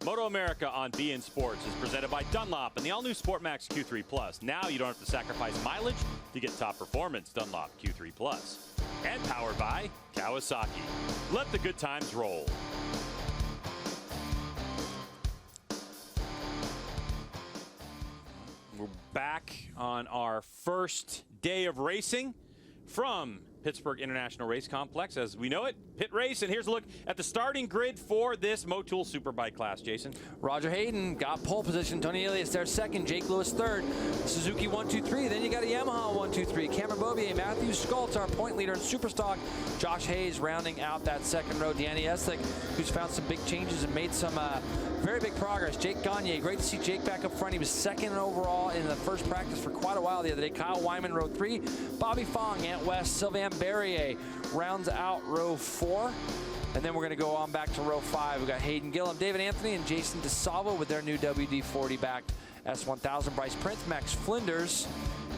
MotoAmerica on BN Sports is presented by Dunlop and the all-new Sport Max Q3 Plus. Now you don't have to sacrifice mileage to get top performance. Dunlop Q3 Plus. And powered by Kawasaki. Let the good times roll. We're back on our first day of racing from Pittsburgh International Race Complex as we know it, pit race, and here's a look at the starting grid for this Motul Superbike class, Jason. Roger Hayden got pole position, Tony Elias there second, Jake Lewis third, Suzuki 1, 2, 3, then you got a Yamaha 1, 2, 3, Cameron Beaubier, Matthew Skoltz, our point leader in Superstock, Josh Hayes rounding out that second row, Danny Eslick, who's found some big changes and made some very big progress. Jake Gagne, great to see Jake back up front. He was second overall in the first practice for quite a while the other day. Kyle Wyman, row 3. Bobby Fong, Ant West, Sylvain Berrier rounds out row 4. And then we're going to go on back to row 5. We've got Hayden Gillum, David Anthony, and Jason DeSalvo with their new WD-40 backed S1000. Bryce Prince, Max Flinders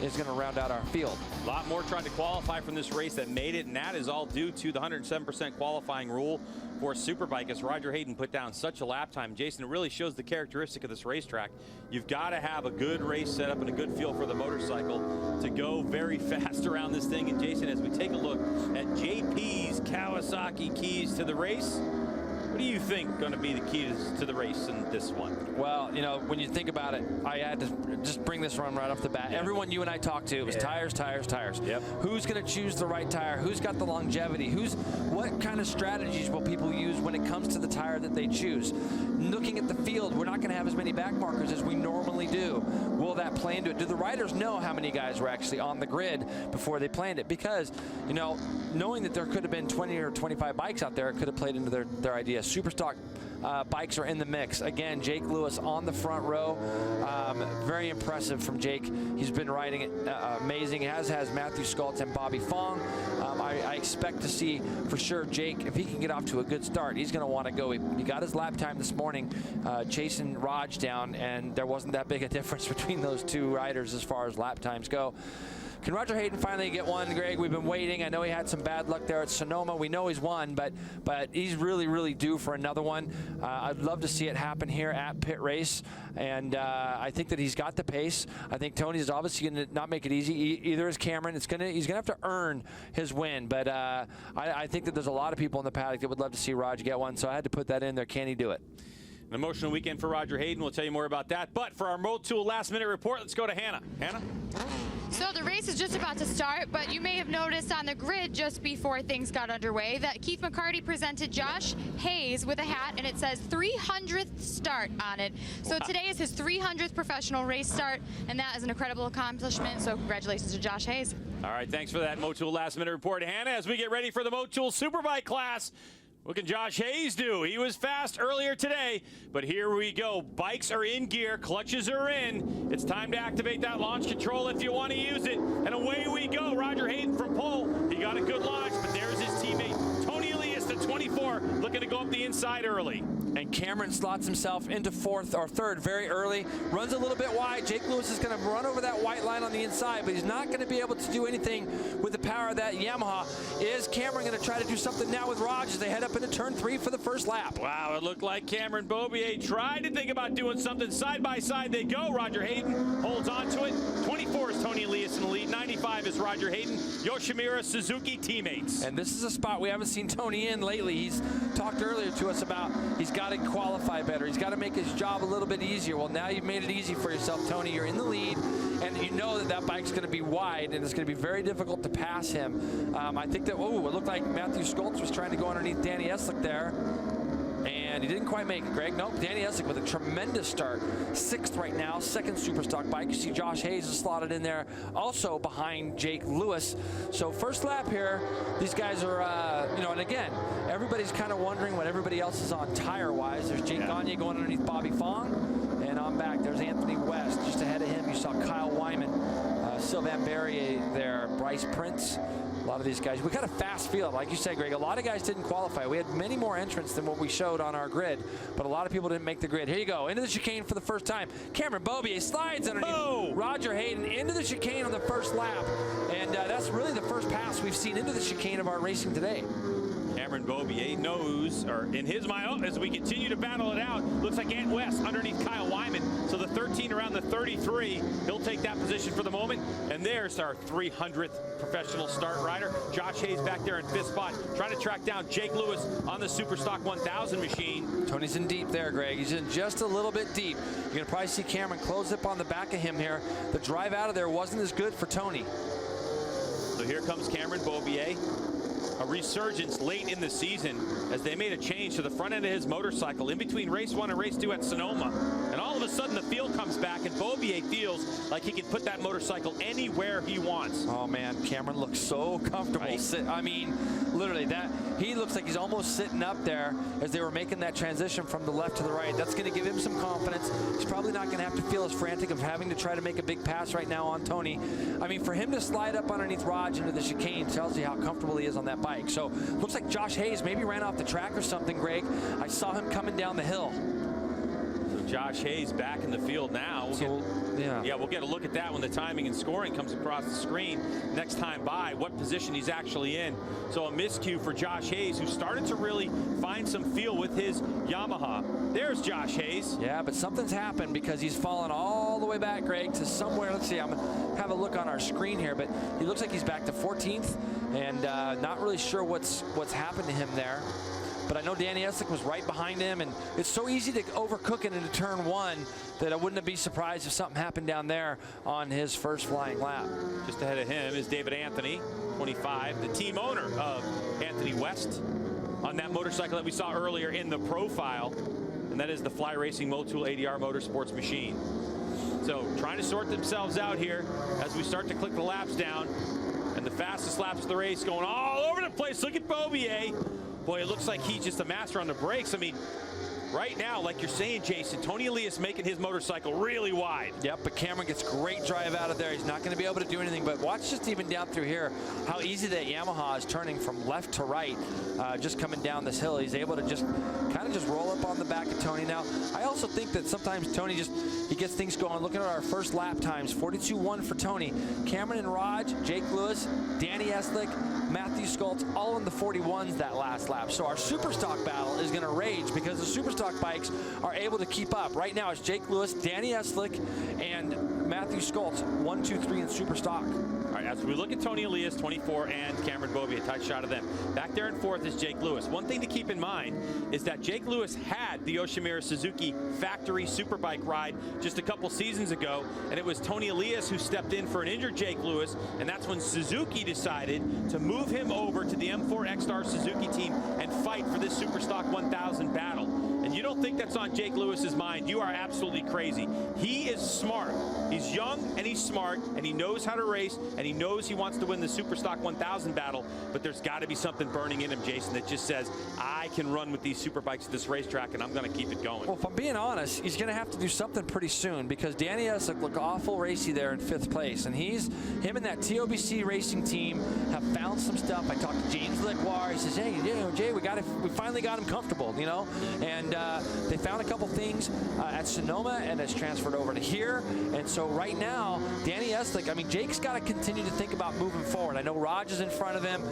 is going to round out our field. A lot more tried to qualify from this race that made it, and that is all due to the 107% qualifying rule for Superbike as Roger Hayden put down such a lap time. Jason, it really shows the characteristic of this racetrack. You've got to have a good race setup and a good feel for the motorcycle to go very fast around this thing. And Jason, as we take a look at JP's Kawasaki keys to the race, what do you think going to be the keys to the race in this one? Well, you know, when you think about it, I had to just bring this one right off the bat. Yeah. Everyone you and I talked to, it was tires, tires, tires. Yep. Who's going to choose the right tire? Who's got the longevity? What kind of strategies will people use when it comes to the tire that they choose? Looking at the field, we're not going to have as many back markers as we normally do. Will that play into it? Do the riders know how many guys were actually on the grid before they planned it? Because, you know, knowing that there could have been 20 or 25 bikes out there, it could have played into their idea. Superstock bikes are in the mix. Again, Jake Lewis on the front row. Very impressive from Jake. He's been riding it amazing, as has Matthew Skoltz and Bobby Fong. I expect to see for sure Jake, if he can get off to a good start, he's going to want to go. He got his lap time this morning chasing Raj down, and there wasn't that big a difference between those two riders as far as lap times go. Can Roger Hayden finally get one, Greg? We've been waiting. I know he had some bad luck there at Sonoma. We know he's won, but he's really, really due for another one. I'd love to see it happen here at Pit Race, and I think that he's got the pace. I think Tony's obviously going to not make it easy. Either is Cameron. He's going to have to earn his win, but I think that there's a lot of people in the paddock that would love to see Roger get one, so I had to put that in there. Can he do it? An emotional weekend for Roger Hayden. We'll tell you more about that. But for our Motul last-minute report, let's go to Hannah. Hannah? So the race is just about to start, but you may have noticed on the grid just before things got underway that Keith McCarty presented Josh Hayes with a hat, and it says 300th start on it. So today is his 300th professional race start, and that is an incredible accomplishment. So congratulations to Josh Hayes. All right, thanks for that Motul last-minute report, Hannah. As we get ready for the Motul Superbike class, what can Josh Hayes do? He was fast earlier today, but here we go. Bikes are in gear, clutches are in. It's time to activate that launch control if you want to use it. And away we go. Roger Hayden from pole. He got a good launch, but there's his teammate, Tony Elias, the 24, looking to go up the inside early. And Cameron slots himself into fourth or third very early. Runs a little bit wide. Jake Lewis is going to run over that white line on the inside, but he's not going to be able to do anything with the power of that Yamaha. Is Cameron going to try to do something now with Raj as they head up into turn 3 for the first lap? Wow, it looked like Cameron Beaubier tried to think about doing something. Side by side they go. Roger Hayden holds on to it. 24 is Tony Elias in the lead. 95 is Roger Hayden. Yoshimura Suzuki teammates. And this is a spot we haven't seen Tony in lately. He's talked earlier to us about he's got to qualify better. He's got to make his job a little bit easier. Well, now you've made it easy for yourself, Tony. You're in the lead, and you know that bike's going to be wide, and it's going to be very difficult to pass him. I think that, it looked like Matthew Skoltz was trying to go underneath Danny Eslick there, and he didn't quite make it, Greg. Nope, Danny Eslick with a tremendous start. 6th right now, 2nd Superstock bike. You see Josh Hayes is slotted in there, also behind Jake Lewis. So first lap here, these guys are, and again, everybody's kind of wondering what everybody else is on tire-wise. There's Jake Gagne going underneath Bobby Fong, and on back, there's Anthony West. Just ahead of him, you saw Kyle Wyman, Sylvain Berrier there, Bryce Prince. A lot of these guys. We got a fast field, like you said, Greg. A lot of guys didn't qualify. We had many more entrants than what we showed on our grid, but a lot of people didn't make the grid. Here you go, into the chicane for the first time. Cameron Beaubier slides underneath Roger Hayden into the chicane on the first lap, and that's really the first pass we've seen into the chicane of our racing today. Cameron Beaubier knows, or in his mind, as we continue to battle it out, looks like Ant West underneath Kyle Wyman. So the 13 around the 33, he'll take that position for the moment. And there's our 300th professional start rider. Josh Hayes back there in 5th spot, trying to track down Jake Lewis on the Superstock 1000 machine. Tony's in deep there, Greg. He's in just a little bit deep. You're going to probably see Cameron close up on the back of him here. The drive out of there wasn't as good for Tony. So here comes Cameron Beaubier. A resurgence late in the season as they made a change to the front end of his motorcycle in between race 1 and race 2 at Sonoma. And all of a sudden the feel comes back and Beaubier feels like he can put that motorcycle anywhere he wants. Oh man, Cameron looks so comfortable. Right. I mean, literally, that he looks like he's almost sitting up there as they were making that transition from the left to the right. That's going to give him some confidence. He's probably not going to have to feel as frantic of having to try to make a big pass right now on Tony. I mean, for him to slide up underneath Raj into the chicane tells you how comfortable he is on that bike. So looks like Josh Hayes maybe ran off the track or something, Greg. I saw him coming down the hill. So Josh Hayes back in the field now. We'll get a look at that when the timing and scoring comes across the screen next time by, what position he's actually in. So a miscue for Josh Hayes, who started to really find some feel with his Yamaha. There's Josh Hayes. Yeah, but something's happened because he's fallen all the way back, Greg, to somewhere. Let's see, I'm going to have a look on our screen here, but he looks like he's back to 14th, and not really sure what's happened to him there. But I know Danny Eslick was right behind him, and it's so easy to overcook it into turn 1 that I wouldn't be surprised if something happened down there on his first flying lap. Just ahead of him is David Anthony, 25, the team owner of Anthony West, on that motorcycle that we saw earlier in the profile, and that is the Fly Racing Motul ADR Motorsports machine. So trying to sort themselves out here as we start to click the laps down, and the fastest laps of the race going all over the place. Look at Beaubier. Boy, it looks like he's just a master on the brakes. I mean, right now, like you're saying, Jason, Tony Elias making his motorcycle really wide. Yep, but Cameron gets great drive out of there. He's not going to be able to do anything, but watch just even down through here how easy that Yamaha is turning from left to right, just coming down this hill. He's able to just kind of just roll up on the back of Tony. Now, I also think that sometimes Tony he gets things going. Looking at our first lap times, 42.1 for Tony. Cameron and Raj, Jake Lewis, Danny Eslick, Matthew Skoltz, all in the 41s that last lap. So our Superstock battle is going to rage because the Superstock bikes are able to keep up. Right now it's Jake Lewis, Danny Eslick, and Matthew Skoltz, 1, 2, 3 in Superstock. All right, as we look at Tony Elias, 24, and Cameron Beaubier, a tight shot of them. Back there in 4th is Jake Lewis. One thing to keep in mind is that Jake Lewis had the Yoshimura Suzuki factory Superbike ride just a couple seasons ago, and it was Tony Elias who stepped in for an injured Jake Lewis, and that's when Suzuki decided to move him over to the M4 X-Star Suzuki team and fight for this Superstock 1000 battle. And you don't think that's on Jake Lewis's mind, you are absolutely crazy. He is smart. He's young and he's smart and he knows how to race and he knows he wants to win the Superstock 1000 battle, but there's got to be something burning in him, Jason, that just says, I can run with these Superbikes at this racetrack and I'm going to keep it going. Well, if I'm being honest, he's going to have to do something pretty soon because Danny Eslick looked awful racy there in 5th place, and him and that TOBC racing team have found some stuff. I talked to James Lecquar. He says, hey, Jay, we finally got him comfortable, and they found a couple things at Sonoma, and it's transferred over to here. And so right now, Danny Eslick, I mean, Jake's got to continue to think about moving forward. I know Raj is in front of him.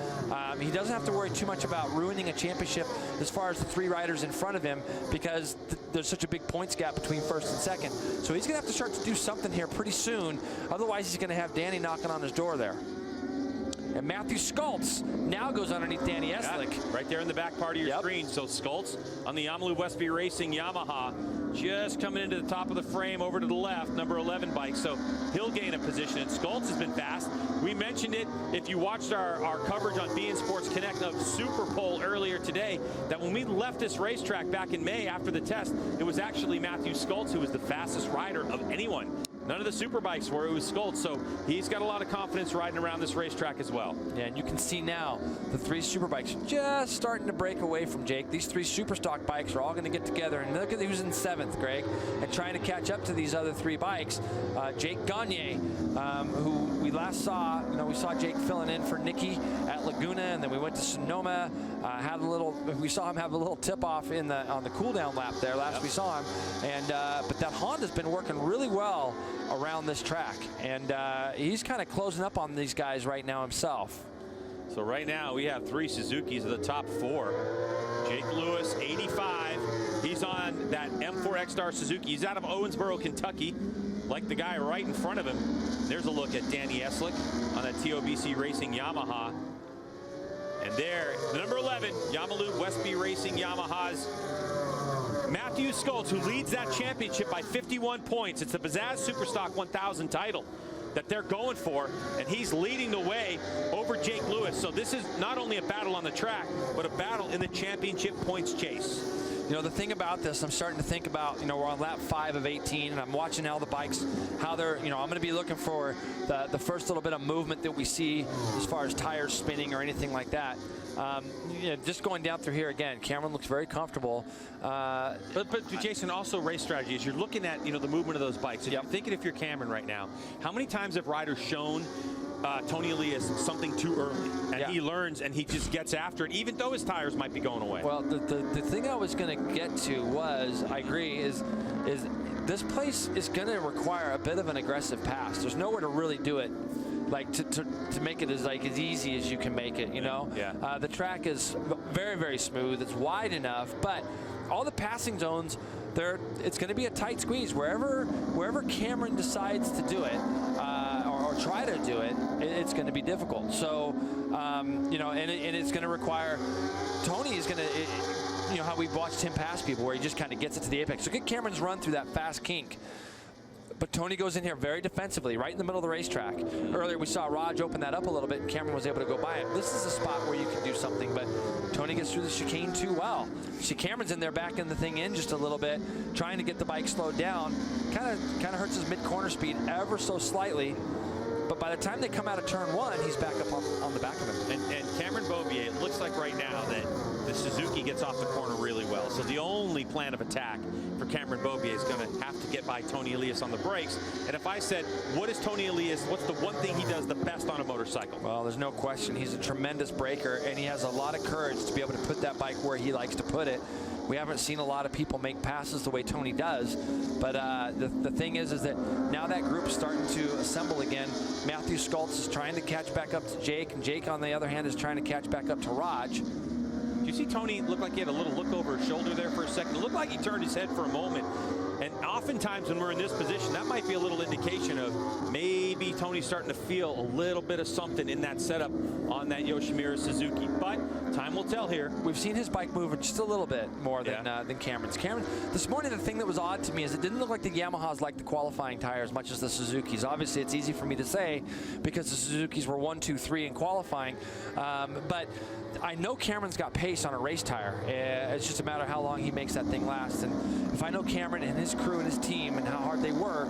He doesn't have to worry too much about ruining a championship as far as the 3 riders in front of him because there's such a big points gap between 1st and 2nd. So he's going to have to start to do something here pretty soon. Otherwise, he's going to have Danny knocking on his door there. And Matthew Skoltz now goes underneath Danny Eslick. Right there in the back part of your screen. So Skoltz on the Yamalu Westby Racing Yamaha just coming into the top of the frame over to the left, number 11 bike. So he'll gain a position. And Skoltz has been fast. We mentioned it if you watched our coverage on BN Sports Connect of Super Pole earlier today, that when we left this racetrack back in May after the test, it was actually Matthew Skoltz who was the fastest rider of anyone. None of the Superbikes were. It was Skoltz, so he's got a lot of confidence riding around this racetrack as well. Yeah, and you can see now the 3 Superbikes just starting to break away from Jake. These 3 Superstock bikes are all going to get together, and look at who's in 7th, Greg, and trying to catch up to these other 3 bikes. Jake Gagne, who we last saw, we saw Jake filling in for Nicky at Laguna, and then we went to Sonoma, we saw him have a little tip-off on the cool-down lap there last we saw him, and but that Honda's been working really well around this track, and he's kind of closing up on these guys right now himself. So right now we have 3 Suzukis of the top 4. Jake Lewis, 85. He's on that M4 X-Star Suzuki. He's out of Owensboro, Kentucky, like the guy right in front of him. There's a look at Danny Eslick on that TOBC Racing Yamaha. And there, the number 11, Yamalu Westby Racing Yamaha's Matthew Schultz, who leads that championship by 51 points. It's the Bazzaz Superstock 1000 title that they're going for, and he's leading the way over Jake Lewis. So this is not only a battle on the track, but a battle in the championship points chase. You know, the thing about this, I'm starting to think about, you know, we're on lap 5 of 18, and I'm watching how the bikes, how they're, you know, I'm going to be looking for the first little bit of movement that we see as far as tires spinning or anything like that. You know, just going down through here again, Cameron looks very comfortable. But Jason, also race strategy is you're looking at, you know, the movement of those bikes. And you're thinking if you're Cameron right now, how many times have riders shown Tony Elias something too early, and he learns and he just gets after it, even though his tires might be going away? Well, the thing I was going to get to was, I agree, is this place is going to require a bit of an aggressive pass. There's nowhere to really do it, like to make it as easy as you can make it. You know, the track is very, very smooth. It's wide enough, but all the passing zones, it's going to be a tight squeeze wherever Cameron decides to do it. Or try to do it, it's going to be difficult. So, you know, and it's going to require, Tony is going to, you know, how we've watched him pass people where he just kind of gets it to the apex. So get Cameron's run through that fast kink. But Tony goes in here very defensively, right in the middle of the racetrack. Earlier we saw Raj open that up a little bit, and Cameron was able to go by it. This is a spot where you can do something, but Tony gets through the chicane too well. See, Cameron's in there backing the thing in just a little bit, trying to get the bike slowed down. Kind of hurts his mid-corner speed ever so slightly. But by the time they come out of turn 1, he's back up on the back of him. And Cameron Beaubier, it looks like right now that the Suzuki gets off the corner really well. So the only plan of attack for Cameron Beaubier is going to have to get by Tony Elias on the brakes. And if I said, what is Tony Elias, what's the one thing he does the best on a motorcycle? Well, there's no question. He's a tremendous braker, and he has a lot of courage to be able to put that bike where he likes to put it. We haven't seen a lot of people make passes the way Tony does, but the thing is that now that group's starting to assemble again. Matthew Schultz is trying to catch back up to Jake, and Jake, on the other hand, is trying to catch back up to Raj. Do you see Tony look like he had a little look over his shoulder there for a second? It looked like he turned his head for a moment. And oftentimes when we're in this position, that might be a little indication of maybe Tony's starting to feel a little bit of something in that setup on that Yoshimura Suzuki. But time will tell here. We've seen his bike moving just a little bit more than Cameron's. Cameron, this morning, the thing that was odd to me is it didn't look like the Yamahas liked the qualifying tire as much as the Suzukis. Obviously, it's easy for me to say because the Suzukis were 1, 2, 3 in qualifying. But I know Cameron's got pace on a race tire. It's just a matter of how long he makes that thing last. And if I know Cameron and his crew and his team and how hard they work,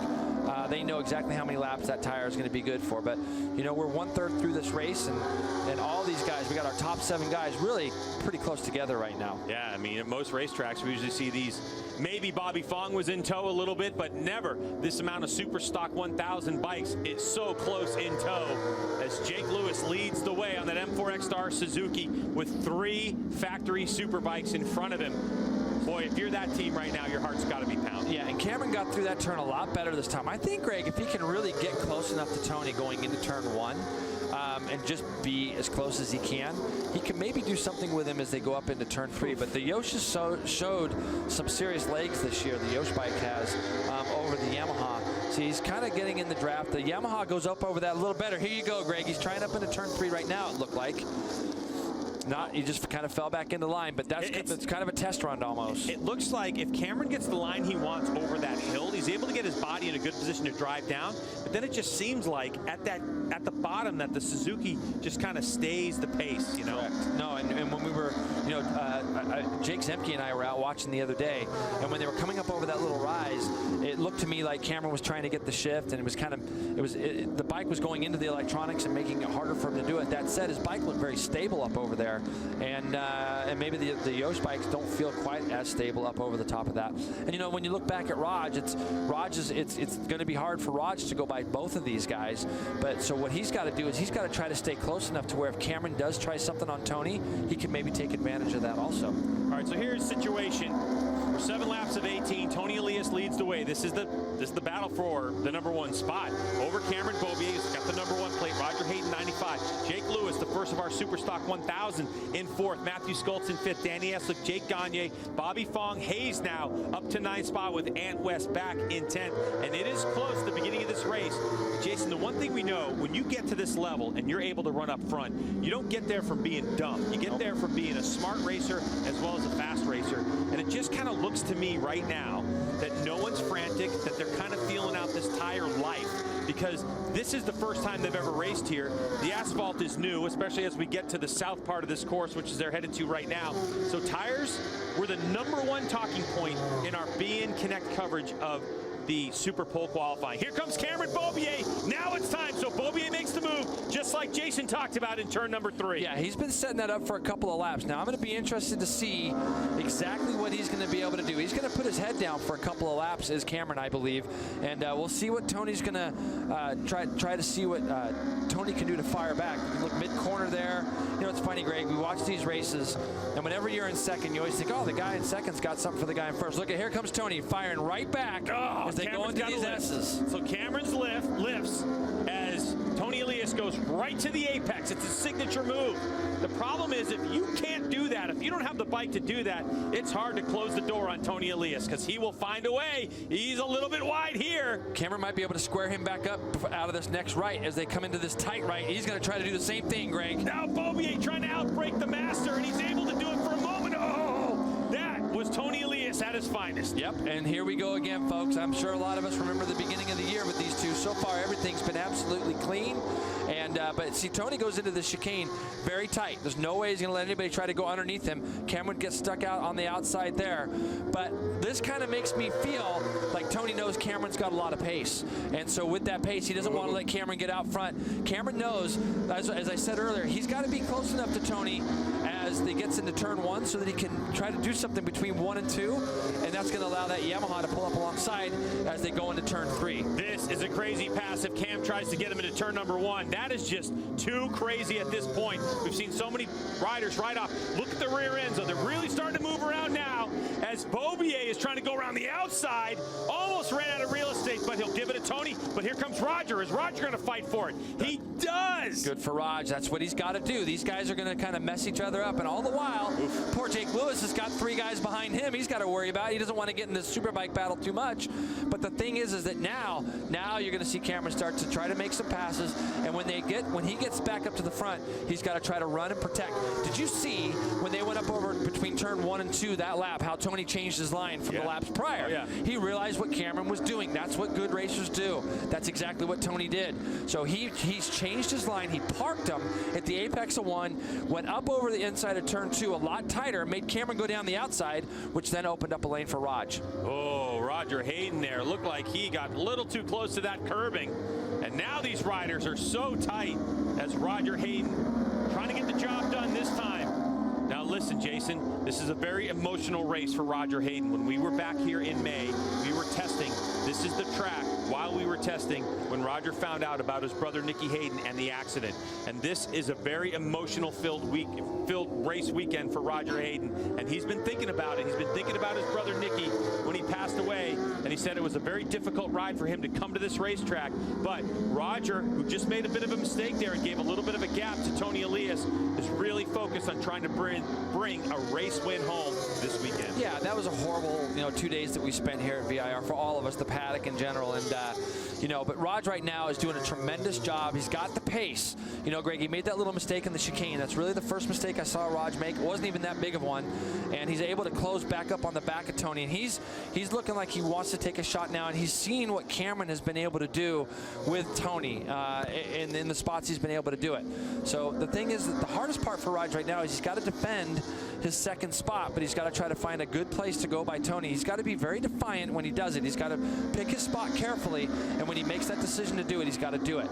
they know exactly how many laps that tire is going to be good for. But, you know, we're 1/3 through this race, and all these guys, we got our top 7 guys really pretty close together right now. Yeah, I mean, at most racetracks, we usually see these. Maybe Bobby Fong was in tow a little bit, but never this amount of Superstock 1000 bikes. It's so close in tow as Jake Lewis leads the way on that M4 X-Star Suzuki with 3 factory Superbikes in front of him. Boy, if you're that team right now, your heart's got to be pounding. Yeah, and Cameron got through that turn a lot better this time. I think, Greg, if he can really get close enough to Tony going into turn 1 and just be as close as he can maybe do something with him as they go up into turn 3. But the Yosh showed some serious legs this year, the Yosh bike has, over the Yamaha. So he's kind of getting in the draft. The Yamaha goes up over that a little better. Here you go, Greg. He's trying up into turn 3 right now, it looked like. Not, he just kind of fell back into line, but it's kind of a test run almost. It looks like if Cameron gets the line he wants over that hill, he's able to get his body in a good position to drive down. But then it just seems like at the bottom that the Suzuki just kind of stays the pace, you know. Correct. No, and when we were, you know, Jake Zemke and I were out watching the other day, and when they were coming up over that little rise, it looked to me like Cameron was trying to get the shift, and it was kind of, the bike was going into the electronics and making it harder for him to do it. That said, his bike looked very stable up over there. And maybe the Yosh bikes don't feel quite as stable up over the top of that. And you know, when you look back at Raj, it's going to be hard for Raj to go by both of these guys. But so what he's got to do is he's got to try to stay close enough to where if Cameron does try something on Tony, he can maybe take advantage of that also. All right, so here's the situation. We're 7 laps of 18. Tony Elias leads the way. This is the This is the battle for the #1 spot. Over Cameron Beaubier, who's got the #1 plate. Roger Hayden, 95. Jake Lewis, the first of our Superstock 1000 in 4th. Matthew Skoltz in 5th. Danny Eslick, Jake Gagne, Bobby Fong. Hayes now up to 9th spot with Ant West back in 10th. And it is close at the beginning of this race. Jason, the one thing we know, when you get to this level and you're able to run up front, you don't get there from being dumb. You get there from being a smart racer as well as a fast racer. And it just kind of looks to me right now that no one's frantic, that they're kind of feeling out this tire life, because this is the first time they've ever raced here. The asphalt is new, especially as we get to the south part of this course, which is they're headed to right now. So tires were the #1 talking point in our BN Connect coverage of the Super Pole qualifying. Here comes Cameron Beaubier. Now it's time. So Beaubier makes the move, just like Jason talked about in turn #3. Yeah, he's been setting that up for a couple of laps. Now I'm going to be interested to see exactly what he's going to be able to do. He's going to put his head down for a couple of laps, is Cameron, I believe. And we'll see what Tony's going to try to see what Tony can do to fire back. You can look mid-corner there. You know, it's funny, Greg, we watch these races, and whenever you're in second, you always think, oh, the guy in second's got something for the guy in first. Look, here comes Tony firing right back. Oh, they go into these S's. So Cameron's lifts as Tony Elias goes right to the apex. It's a signature move. The problem is, if you can't do that, if you don't have the bike to do that, it's hard to close the door on Tony Elias, because he will find a way. He's a little bit wide here. Cameron might be able to square him back up out of this next right as they come into this tight right. He's going to try to do the same thing, Greg. Now Beaubier trying to outbrake the master, and he's able to do it for a moment. Oh, that was Tony Elias at his finest. Yep, and here we go again, folks. I'm sure a lot of us remember the beginning of the year with these two. So far, everything's been absolutely clean. And but see, Tony goes into the chicane very tight. There's no way he's going to let anybody try to go underneath him. Cameron gets stuck out on the outside there. But this kind of makes me feel like Tony knows Cameron's got a lot of pace. And so with that pace, he doesn't want to let Cameron get out front. Cameron knows, as I said earlier, he's got to be close enough to Tony as he gets into turn 1 so that he can try to do something between 1 and 2. And that's going to allow that Yamaha to pull up alongside as they go into turn 3. This is a crazy pass if Cam tries to get him into turn #1. That is just too crazy at this point. We've seen so many riders right off. Look at the rear ends. So they're really starting to move around now as Beaubier is trying to go around the outside. Almost ran out of real estate, but he'll give it to Tony. But here comes Roger. Is Roger going to fight for it? He does. Good for Raj. That's what he's got to do. These guys are going to kind of mess each other up. And all the while, poor Jake Lewis has got 3 guys behind him he's got to worry about. He doesn't want to get in this Superbike battle too much. But the thing is that now you're going to see Cameron start to try to make some passes. And when he gets back up to the front, he's got to try to run and protect. Did you see when they went up over between turn 1 and 2 that lap, how Tony changed his line from the laps prior? Oh, yeah. He realized what Cameron was doing. That's what good racers do. That's exactly what Tony did. So he's changed his line. He parked him at the apex of 1, went up over the inside of turn 2 a lot tighter, made Cameron go down the outside, which then opened up a lane for Raj. Oh, Roger Hayden there. Looked like he got a little too close to that curbing. And now these riders are so tight as Roger Hayden trying to get the job done this time. Now listen, Jason, this is a very emotional race for Roger Hayden. When we were back here in May, we were testing. This is the track while we were testing when Roger found out about his brother Nicky Hayden and the accident. And this is a very emotional filled race weekend for Roger Hayden. And he's been thinking about it. He's been thinking about his brother Nicky when he passed away. And he said it was a very difficult ride for him to come to this racetrack. But Roger, who just made a bit of a mistake there and gave a little bit of a gap to Tony Elias, is really focused on trying to bring a race win home this weekend. Yeah, that was a horrible, 2 days that we spent here at VIR for all of us, the paddock in general. And, but Raj right now is doing a tremendous job. He's got the pace. Greg, he made that little mistake in the chicane. That's really the first mistake I saw Raj make. It wasn't even that big of one. And he's able to close back up on the back of Tony. And he's looking like he wants to take a shot now. And he's seen what Cameron has been able to do with Tony in the spots he's been able to do it. So the thing is that the hardest part for Raj right now is he's got to defend his second spot, but he's got to try to find a good place to go by Tony. He's got to be very defiant when he does it. He's got to pick his spot carefully, and when he makes that decision to do it, he's got to do it.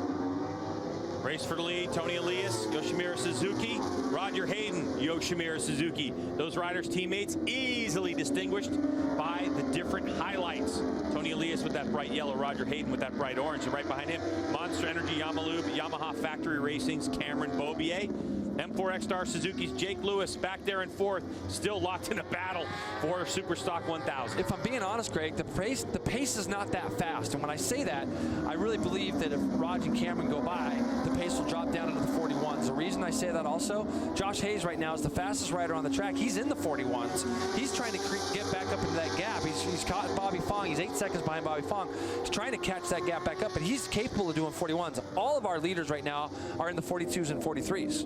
Race for the lead, Tony Elias, Yoshimura Suzuki, Roger Hayden, Yoshimura Suzuki. Those riders' teammates easily distinguished by the different highlights. Tony Elias with that bright yellow, Roger Hayden with that bright orange, and right behind him, Monster Energy Yamaha Factory Racing's Cameron Beaubier. M4 X-Star Suzuki's Jake Lewis back there in fourth, still locked in a battle for Superstock 1000. If I'm being honest, Greg, the pace is not that fast. And when I say that, I really believe that if Raj and Cameron go by, the pace will drop down into the 41s. The reason I say that also, Josh Hayes right now is the fastest rider on the track. He's in the 41s. He's trying to get back up into that gap. He's caught Bobby Fong. He's 8 seconds behind Bobby Fong. He's trying to catch that gap back up, but he's capable of doing 41s. All of our leaders right now are in the 42s and 43s.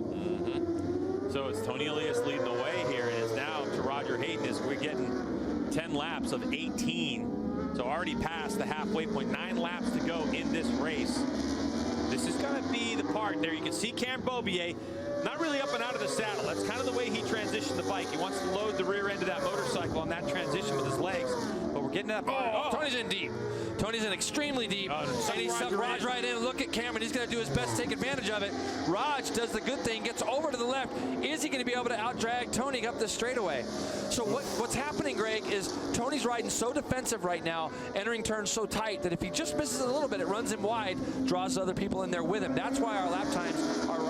So it's Tony Elias leading the way here, and it's now to Roger Hayden as we're getting 10 laps of 18. So already past the halfway point, 9 laps to go in this race. This is going to be the part there. You can see Cameron Beaubier not really up and out of the saddle. That's kind of the way he transitioned the bike. He wants to load the rear end of that motorcycle on that transition with his legs. But we're getting to that part. Tony's in deep. Tony's in extremely deep. And he's sucked Raj right in. Look at Cameron. He's going to do his best to take advantage of it. Raj does the good thing, gets over to the left. Is he going to be able to outdrag Tony up this straightaway? So what's happening, Greg, is Tony's riding so defensive right now, entering turns so tight that if he just misses a little bit, it runs him wide, draws other people in there with him. That's why our lap times are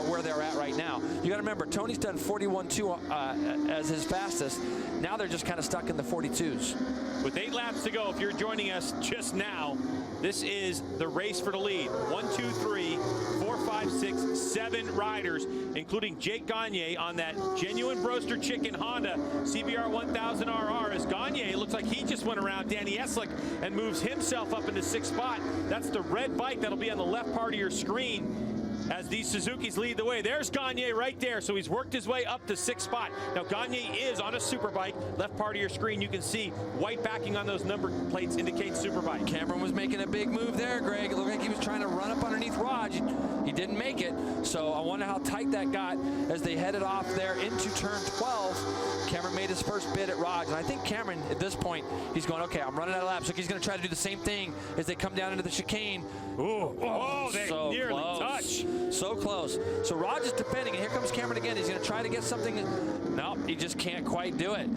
where they're at right now. You got to remember, Tony's done 41.2 as his fastest. Now they're just kind of stuck in the 42s. With 8 laps to go, if you're joining us just now, this is the race for the lead. 1, 2, 3, 4, 5, 6, 7 riders, including Jake Gagne on that genuine Broaster Chicken Honda CBR 1000RR. As Gagne looks like he just went around Danny Eslick and moves himself up into 6th spot. That's the red bike that'll be on the left part of your screen as these Suzukis lead the way. There's Gagne right there, so he's worked his way up to 6th spot. Now Gagne is on a Superbike. Left part of your screen, you can see white backing on those number plates indicates Superbike. Cameron was making a big move there, Greg. It looked like he was trying to run up underneath Raj. He didn't make it, so I wonder how tight that got as they headed off there into turn 12. Cameron made his first bid at Raj, and I think Cameron, at this point, he's going, okay, I'm running out of laps. So he's going to try to do the same thing as they come down into the chicane. They so nearly close. touch. So close. So Raj is defending, and here comes Cameron again. He's going to try to get something. No, he just can't quite do it.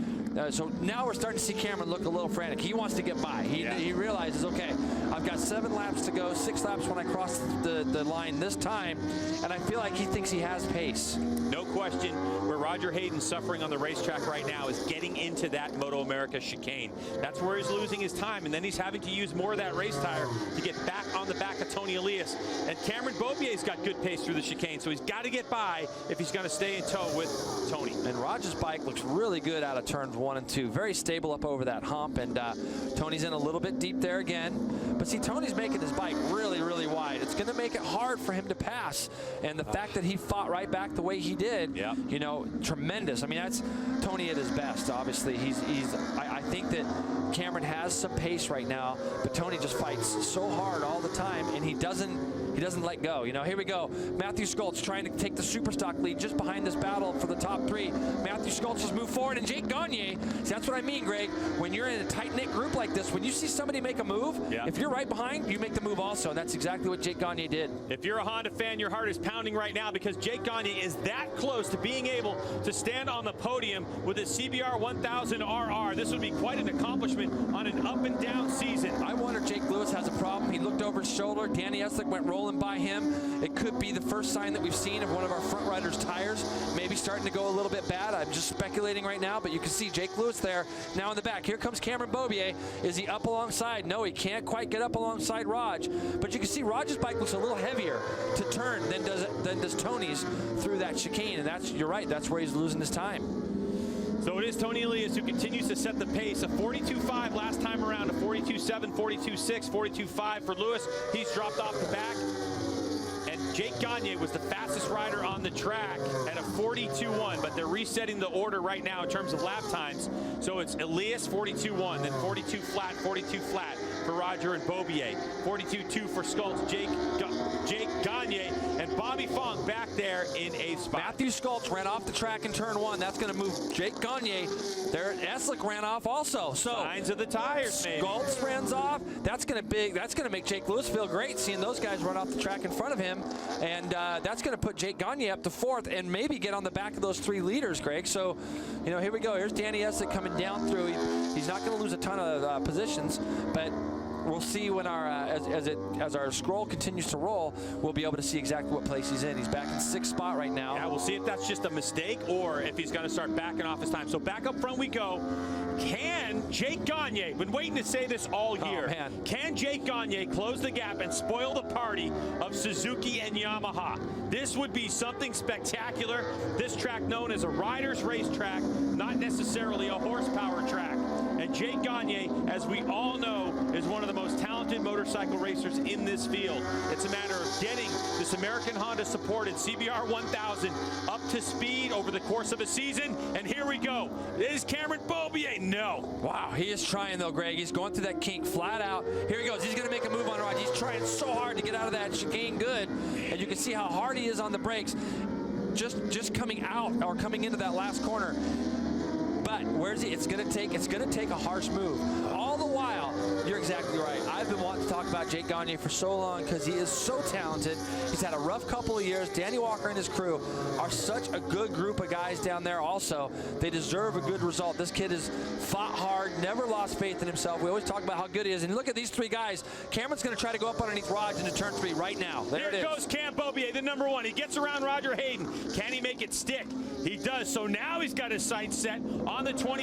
So now we're starting to see Cameron look a little frantic. He wants to get by. He realizes, okay, I've got 7 laps to go, 6 laps when I cross the line this time, and I feel like he thinks he has pace. No question, where Roger Hayden's suffering on the racetrack right now is getting into that MotoAmerica chicane. That's where he's losing his time, and then he's having to use more of that race tire to get back on the back of Tony Elias. And Cameron Beaubier's got good pace through the chicane, so he's got to get by if he's going to stay in tow with Tony. And Roger's bike looks really good out of turns 1 and 2. Very stable up over that hump, and Tony's in a little bit deep there again. But see, Tony's making his bike really, really wide. It's going to make it hard for him to pass. And the fact that he fought right back the way he did, you know, tremendous. I mean, that's Tony at his best. Obviously, I think that Cameron has some pace right now, but Tony just fights so hard all the time, and he doesn't let go. You know, here we go. Matthew Skoltz trying to take the Superstock lead just behind this battle for the top 3. Matthew Skoltz has moved forward, and Jake Gagne, see, that's what I mean, Greg. When you're in a tight-knit group like this, when you see somebody make a move, if you're right behind, you make the move also, and that's exactly what Jake Gagne did. If you're a Honda fan, your heart is pounding right now because Jake Gagne is that close to being able to stand on the podium with his CBR 1000RR. This would be quite an accomplishment on an up-and-down season. I wonder if Jake Lewis has a problem. He looked over his shoulder. Danny Eslick went rolling by him. It could be the first sign that we've seen of one of our front riders' tires maybe starting to go a little bit bad. I'm just speculating right now, but you can see Jake Lewis there now in the back. Here comes Cameron Beaubier. Is he up alongside? No, he can't quite get up alongside Raj. But you can see Raj's bike looks a little heavier to turn than does Tony's through that chicane, and you're right, that's where he's losing his time. So it is Tony Elias who continues to set the pace. A 42.5 last time around, a 42.7, 42.6, 42.5 for Lewis. He's dropped off the back. And Jake Gagne was the fastest rider on the track at a 42.1, but they're resetting the order right now in terms of lap times. So it's Elias 42.1, then 42 flat, 42 flat for Roger and Beaubier. 42.2 for Skoltz, Jake Gagne, and Bobby Fong back there in 8th spot. Matthew Skoltz ran off the track in turn 1. That's going to move Jake Gagne. There, Eslick ran off also. So signs of the tires, maybe. Skoltz runs off. That's going to make Jake Lewis feel great seeing those guys run off the track in front of him, and that's going to put Jake Gagne up to 4th and maybe get on the back of those 3 leaders, Greg. So, you know, here we go. Here's Danny Eslick coming down through. He's not going to lose a ton of positions, but we'll see when our as our scroll continues to roll, we'll be able to see exactly what place he's in. He's back in 6th spot right now. Yeah, we'll see if that's just a mistake or if he's going to start backing off his time. So back up front we go. Can Jake Gagne, been waiting to say this all year, can Jake Gagne close the gap and spoil the party of Suzuki and Yamaha? This would be something spectacular. This track known as a rider's racetrack, not necessarily a horsepower track. And Jake Gagne, as we all know, is one of the most talented motorcycle racers in this field. It's a matter of getting this American Honda supported CBR 1000 up to speed over the course of a season. And here we go. Is Cameron Beaubier? No. Wow, he is trying though, Greg. He's going through that kink flat out. Here he goes. He's going to make a move on Rod. He's trying so hard to get out of that chicane good. And you can see how hard he is on the brakes. Just coming out or coming into that last corner. But where's he? It's going to take a harsh move. All the while, you're exactly right. I've been wanting to talk about Jake Gagne for so long because he is so talented. He's had a rough couple of years. Danny Walker and his crew are such a good group of guys down there also. They deserve a good result. This kid has fought hard, never lost faith in himself. We always talk about how good he is. And look at these three guys. Cameron's going to try to go up underneath Raj into turn 3 right now. There it is. Goes Cam Beaubier, the #1. He gets around Roger Hayden. Can he make it stick? He does. So now he's got his sights set on the 24.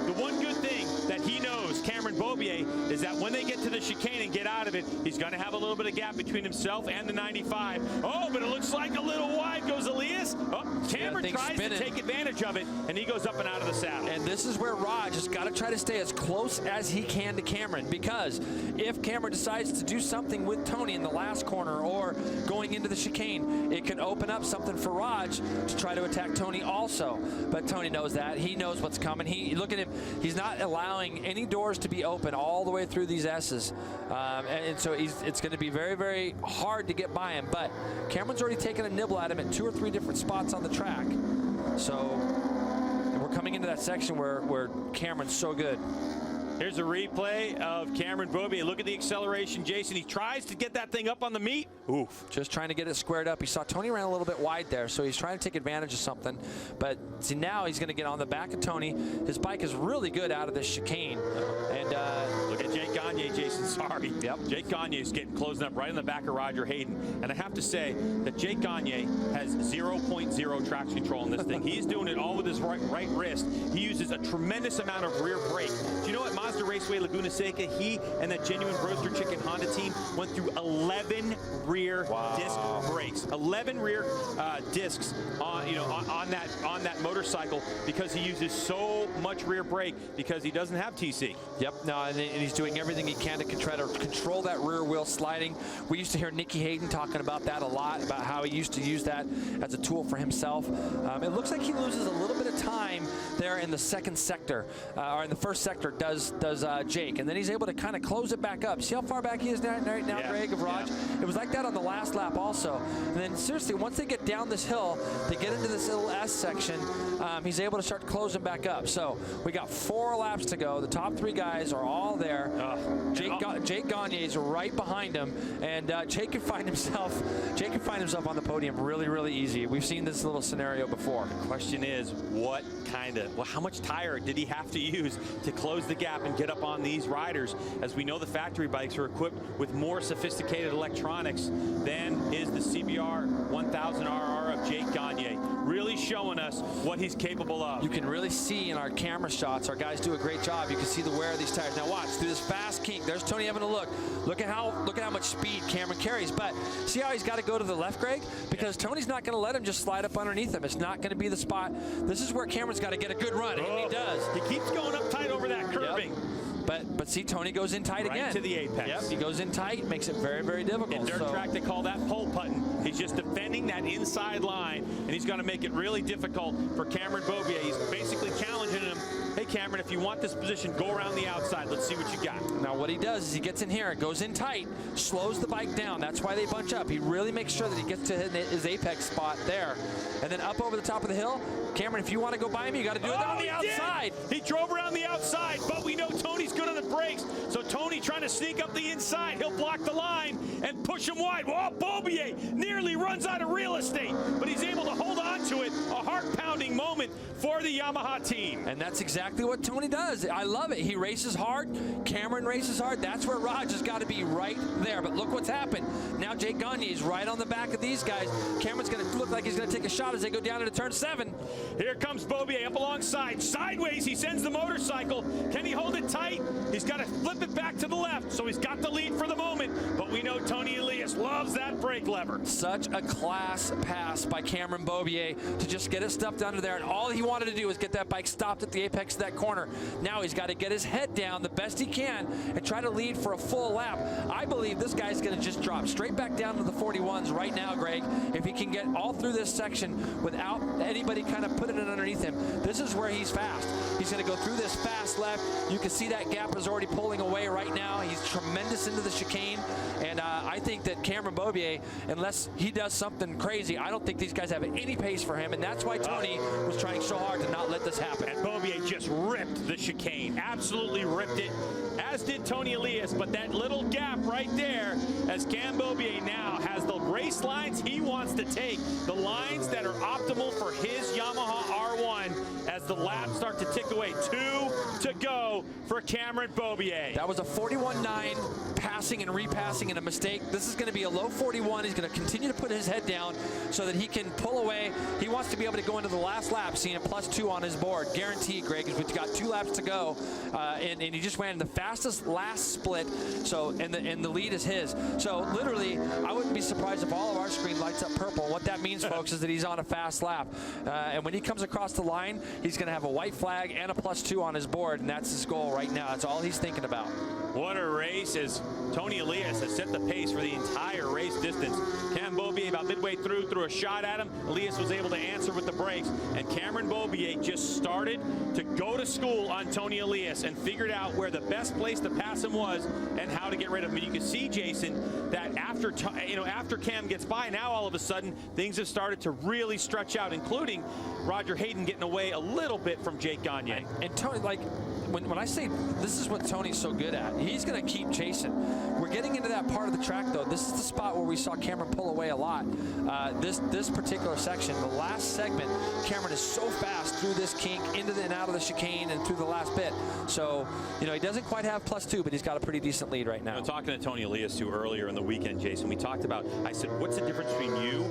The one good thing that he knows, Cameron Beaubier, is that when they get to the chicane and get out of it, he's going to have a little bit of gap between himself and the 95. Oh, but it looks like a little wide goes Elias. Oh, Cameron tries to take advantage of it, and he goes up and out of the saddle. And this is where Raj has got to try to stay as close as he can to Cameron, because if Cameron decides to do something with Tony in the last corner or going into the chicane, it can open up something for Raj to try to attack Tony also. But Tony knows that. He knows what's coming. Look at him. He's not allowing any doors to be open all the way through these S's. And so it's going to be very, very hard to get by him. But Cameron's already taken a nibble at him at 2 or 3 different spots on the track. So we're coming into that section where Cameron's so good. Here's a replay of Cameron Beaubier. Look at the acceleration, Jason. He tries to get that thing up on the meat. Oof. Just trying to get it squared up. He saw Tony ran a little bit wide there, so he's trying to take advantage of something. But see, now he's going to get on the back of Tony. His bike is really good out of this chicane. And look at Jake Gagne, Jason. Sorry. Yep. Jake Gagne is getting closing up right in the back of Roger Hayden. And I have to say that Jake Gagne has 0.0 traction control in this thing. He's doing it all with his right wrist. He uses a tremendous amount of rear brake. Do you know what Mazda Raceway Laguna Seca, he and that Genuine Roaster Chicken Honda team went through 11 rear disc brakes, 11 rear discs on that motorcycle, because he uses so much rear brake because he doesn't have TC. Yep. No, and he's doing everything he can to try to control that rear wheel sliding. We used to hear Nicky Hayden talking about that a lot, about how he used to use that as a tool for himself. It looks like he loses a little bit of time there in the second sector, or in the first sector does Jake, and then he's able to kind of close it back up. See how far back he is right now, Greg, of Raj? Yeah. It was like that on the last lap also. And then seriously, once they get down this hill, they get into this little S section, he's able to start closing back up. So we got 4 laps to go. The top 3 guys are all there. Jake Gagne is right behind him, and Jake can find himself on the podium really, really easy. We've seen this little scenario before. The question is, how much tire did he have to use to close the gap and get up on these riders? As we know, the factory bikes are equipped with more sophisticated electronics than is the CBR 1000RR of Jake Gagne. Really showing us what he's capable of. You can really see in our camera shots, our guys do a great job. You can see the wear of these tires. Now watch, through this fast kink, there's Tony having a look. Look at how much speed Cameron carries. But see how he's got to go to the left, Greg? Because Tony's not going to let him just slide up underneath him. It's not going to be the spot. This is where Cameron's got to get a good run, and he does. He keeps going up tight over that curving. Yep. But see, Tony goes in tight again. Right to the apex. Yep, he goes in tight, makes it very, very difficult. In dirt track, they call that pole putting. He's just defending that inside line, and he's going to make it really difficult for Cameron Beaubier. He's basically challenging him. Hey, Cameron, if you want this position, go around the outside. Let's see what you got. Now, what he does is he gets in here, goes in tight, slows the bike down. That's why they bunch up. He really makes sure that he gets to his apex spot there. And then up over the top of the hill, Cameron, if you want to go by him, you got to do it on the outside. He drove around the outside, but we know Tony's good on the brakes. So Tony trying to sneak up the inside. He'll block the line and push him wide. Well, Beaubier nearly runs out of real estate, but he's able to hold on to it. A heart-pounding moment. moment for the Yamaha team. And that's exactly what Tony does. I love it. He races hard. Cameron races hard. That's where Roger's got to be right there. But look what's happened. Now Jake Gagne's right on the back of these guys. Cameron's going to look like he's going to take a shot as they go down into turn 7. Here comes Beaubier up alongside. Sideways, he sends the motorcycle. Can he hold it tight? He's got to flip it back to the left, so he's got the lead for the moment. But we know Tony Elias loves that brake lever. Such a class pass by Cameron Beaubier to just get it stuffed under there. And all he wanted to do was get that bike stopped at the apex of that corner. Now he's got to get his head down the best he can and try to lead for a full lap. I believe this guy's going to just drop straight back down to the 41s right now, Greg. If he can get all through this section without anybody kind of putting it underneath him, this is where he's fast. He's going to go through this fast left. You can see that gap is already pulling away right now. He's tremendous into the chicane. And I think that Cameron Beaubier, unless he does something crazy, I don't think these guys have any pace for him. And that's why Tony was trying so hard to not let this happen. And Beaubier just ripped the chicane. Absolutely ripped it, as did Tony Elias. But that little gap right there, as Cam Beaubier now has the race lines he wants to take, the lines that are optimal for his Yamaha R1 as the laps start to tick away. 2 to go for Cameron Beaubier. That was a 41.9 passing and repassing and a mistake. This is going to be a low 41. He's going to continue to put his head down so that he can pull away. He wants to be able to go into the last lap seeing a +2 on his board. Guaranteed, Greg, because we've got 2 laps to go. And he just ran the fastest last split. So and the lead is his. So literally, I wouldn't be surprised if all of our screen lights up purple. What that means, folks, is that he's on a fast lap. And when he comes across the line, he's going to have a white flag and a +2 on his board, and that's his goal right now. That's all he's thinking about. What a race, as Tony Elias has set the pace for the entire race distance. Cam Beaubier about midway threw a shot at him. Elias was able to answer with the brakes, and Cameron Beaubier just started to go to school on Tony Elias and figured out where the best place to pass him was and how to get rid of him. And you can see, Jason, that after Cam gets by, now all of a sudden things have started to really stretch out, including Roger Hayden getting away a little bit from Jake Gagne. And Tony, like, when I say this is what Tony's so good at, he's going to keep chasing. We're getting into that part of the track, though. This is the spot where we saw Cameron pull away a lot. This particular section, the last segment, Cameron is so fast through this kink, into and out of the chicane, and through the last bit. So, you know, he doesn't quite have +2, but he's got a pretty decent lead right now. Talking to Tony Elias too earlier in the weekend, Jason, we talked about, I said, what's the difference between you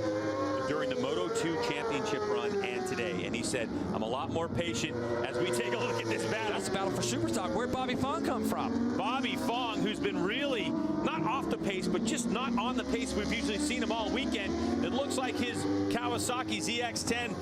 during the Moto2 championship run and today? And he said, I'm a lot more patient as we take a look at this battle. That's a battle for Superstock. Where'd Bobby Fong come from? Bobby Fong, who's been really not off the pace, but just not on the pace we've usually seen him all weekend. It looks like his Kawasaki ZX-10,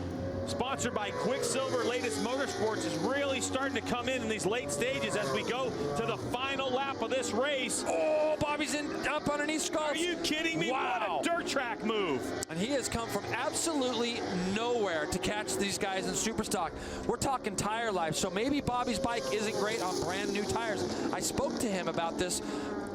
sponsored by Quicksilver Latest Motorsports, is really starting to come in these late stages as we go to the final lap of this race. Oh, Bobby's up underneath Scarf. Are you kidding me? Wow. What a dirt track move. And he has come from absolutely nowhere to catch these guys in Superstock. We're talking tire life, so maybe Bobby's bike isn't great on brand new tires. I spoke to him about this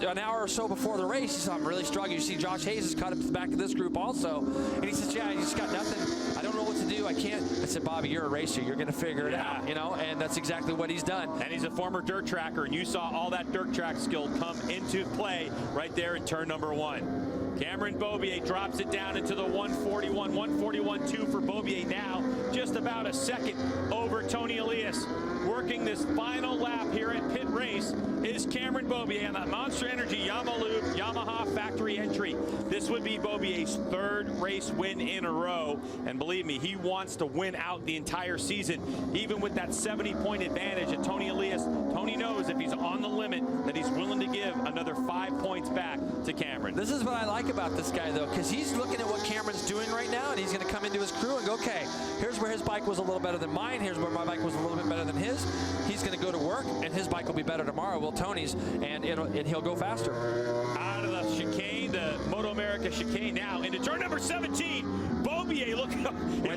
an hour or so before the race. He said, I'm really struggling. You see Josh Hayes is caught up to the back of this group also. And he says, yeah, I just got nothing. I don't know what to do. I can't. I said, Bobby, you're a racer. You're going to figure it out, you know, and that's exactly what he's done. And he's a former dirt tracker, and you saw all that dirt track skill come into play right there in turn number 1. Cameron Beaubier drops it down into the 141, 141.2 for Beaubier now. Just about a second over Tony Elias. Working this final lap here at Pit Race is Cameron Beaubier on that Monster Energy Yamaha factory entry. This would be Beaubier's 3rd race win in a row. And believe me, he wants to win out the entire season, even with that 70-point advantage at Tony Elias. Tony knows if he's on the limit that he's willing to give another 5 points back to Cameron. This is what I like about this guy, though, because he's looking at what Cameron's doing right now, and he's going to come into his crew and go, okay, here's where his bike was a little better than mine. Here's where my bike was a little bit better than his. He's going to go to work, and his bike will be better tomorrow, well, Tony's, and he'll go faster. Out of the chicane, the MotoAmerica chicane now into turn number 17. Beaubier looked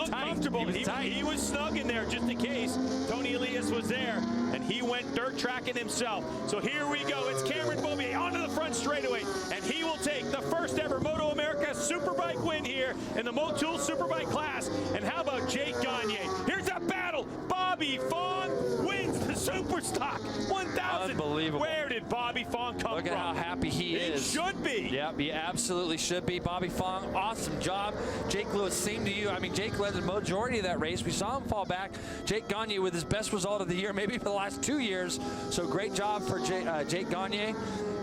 comfortable. He was snug in there just in case Tony Elias was there, and he went dirt tracking himself. So here we go. It's Cameron Beaubier onto the front straightaway, and he will take the first ever MotoAmerica Superbike win here in the Motul Superbike class. And how about Jake Gagne? Here's a battle. Bobby Fong wins the Superstock 1000. Unbelievable. Where did Bobby Fong come from? Look at how happy he is. It should be. Yeah. Yep, he absolutely should be. Bobby Fong, awesome job. Jake Lewis, same to you. I mean, Jake led the majority of that race. We saw him fall back. Jake Gagne with his best result of the year, maybe for the last 2 years. So great job for Jake Gagne.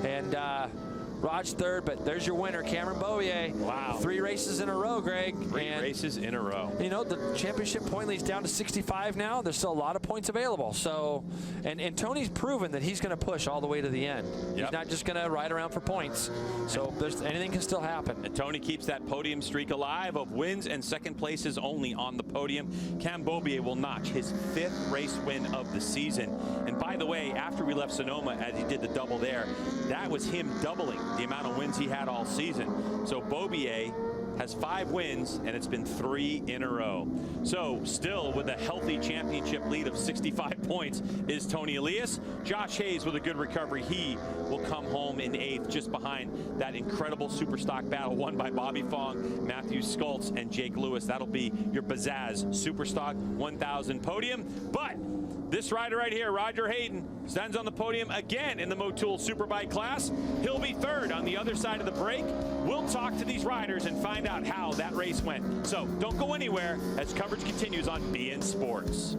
And Raj third, but there's your winner, Cameron Beaubier. Wow. 3 races in a row, Greg. Three races in a row. You know, the championship point lead's down to 65 now. There's still a lot of points available. So, and Tony's proven that he's going to push all the way to the end. Yep. He's not just going to ride around for points. So anything can still happen. And Tony keeps that podium streak alive of wins and second places only on the podium. Cam Beaubier will notch his 5th race win of the season. And by the way, after we left Sonoma, as he did the double there, that was him doubling the amount of wins he had all season. So Beaubier has 5 wins, and it's been 3 in a row. So still with a healthy championship lead of 65 points is Tony Elias. Josh Hayes with a good recovery. He will come home in 8th, just behind that incredible super stock battle won by Bobby Fong, Matthew Skultz, and Jake Lewis. That'll be your Pizzazz Super Stock 1000 podium. But this rider right here, Roger Hayden, stands on the podium again in the Motul Superbike class. He'll be 3rd on the other side of the break. We'll talk to these riders and find out how that race went. So don't go anywhere as coverage continues on BN Sports.